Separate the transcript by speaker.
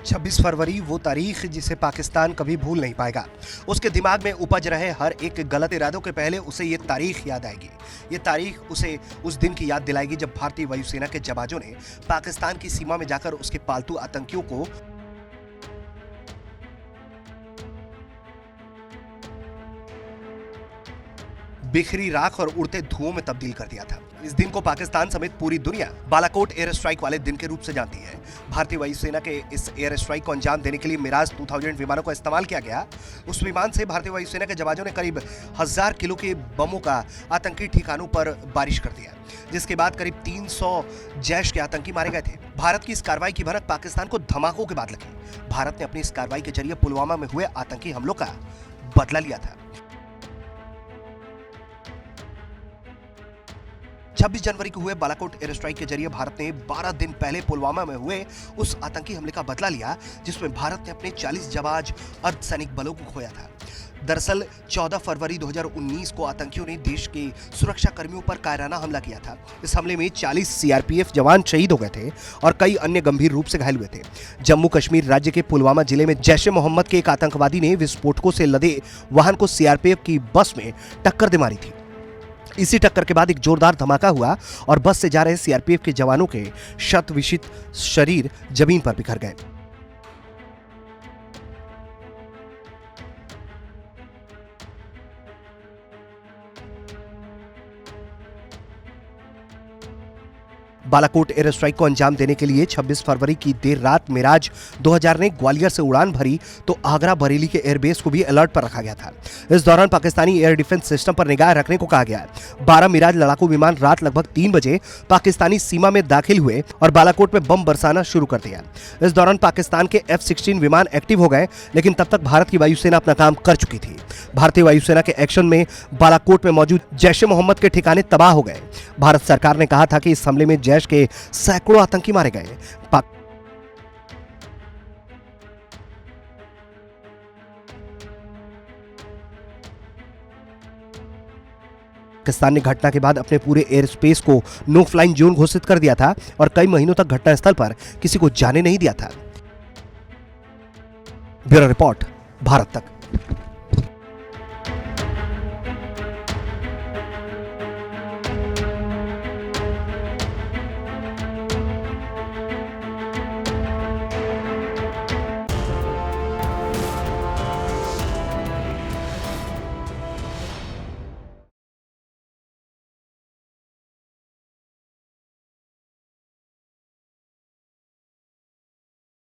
Speaker 1: 26 फरवरी वो तारीख जिसे पाकिस्तान कभी भूल नहीं पाएगा। उसके दिमाग में उपज रहे हर एक गलत इरादों के पहले उसे ये तारीख याद आएगी। ये तारीख उसे उस दिन की याद दिलाएगी जब भारतीय वायुसेना के जवानों ने पाकिस्तान की सीमा में जाकर उसके पालतू आतंकियों को बिखरी राख और उड़ते धुओं में तब्दील कर दिया था। इस दिन को पाकिस्तान समेत पूरी दुनिया बालाकोट एयर स्ट्राइक वाले दिन के रूप से जानती है। भारतीय वायुसेना के इस एयर स्ट्राइक को अंजाम देने के लिए मिराज 2000 विमानों का इस्तेमाल किया गया। उस विमान से भारतीय वायुसेना के जवानों ने करीब 1000 किलो के बमों का आतंकी ठिकानों पर बारिश कर दिया, जिसके बाद करीब 300 जैश के आतंकी मारे गए थे। भारत की इस कार्रवाई की भनक पाकिस्तान को धमाकों के बाद लगी। भारत ने अपनी इस कार्रवाई के जरिए पुलवामा में हुए आतंकी हमलों का बदला लिया था। 26 जनवरी को हुए बालाकोट एयर स्ट्राइक के जरिए भारत ने 12 दिन पहले पुलवामा में हुए उस आतंकी हमले का बदला लिया, जिसमें भारत ने अपने 40 जाबाज अर्धसैनिक बलों को खोया था। दरअसल 14 फरवरी 2019 को आतंकियों ने देश के सुरक्षा कर्मियों पर कायराना हमला किया था। इस हमले में 40 सीआरपीएफ जवान शहीद हो गए थे और कई अन्य गंभीर रूप से घायल हुए थे। जम्मू कश्मीर राज्य के पुलवामा जिले में जैश ए मोहम्मद के एक आतंकवादी ने विस्फोटकों से लदे वाहन को सीआरपीएफ की बस में टक्कर दे मारी थी। इसी टक्कर के बाद एक जोरदार धमाका हुआ और बस से जा रहे सीआरपीएफ के जवानों के शत विशित शरीर जमीन पर बिखर गए। बालाकोट एयर स्ट्राइक को अंजाम देने के लिए 26 फरवरी की देर रात मिराज 2000 ने ग्वालियर से उड़ान भरी तो आगरा बरेली के एयरबेस को भी अलर्ट पर रखा गया था। इस दौरान पाकिस्तानी एयर डिफेंस सिस्टम पर निगाह रखने को कहा गया। 12 मिराज लड़ाकू विमान रात लगभग 3 बजे पाकिस्तानी सीमा में दाखिल हुए और बालाकोट में बम बरसाना शुरू कर दिया। इस दौरान पाकिस्तान के F-16 विमान एक्टिव हो गए, लेकिन तब तक भारत की वायुसेना अपना काम कर चुकी थी। भारतीय वायुसेना के एक्शन में बालाकोट में मौजूद जैश ए मोहम्मद के ठिकाने तबाह हो गए। भारत सरकार ने कहा था कि इस हमले में जैश के सैकड़ों आतंकी मारे गए। पाकिस्तान ने घटना के बाद अपने पूरे एयर स्पेस को नो फ्लाइंग जोन घोषित कर दिया था और कई महीनों तक घटनास्थल पर किसी को जाने नहीं दिया था। ब्यूरो रिपोर्ट, भारत तक।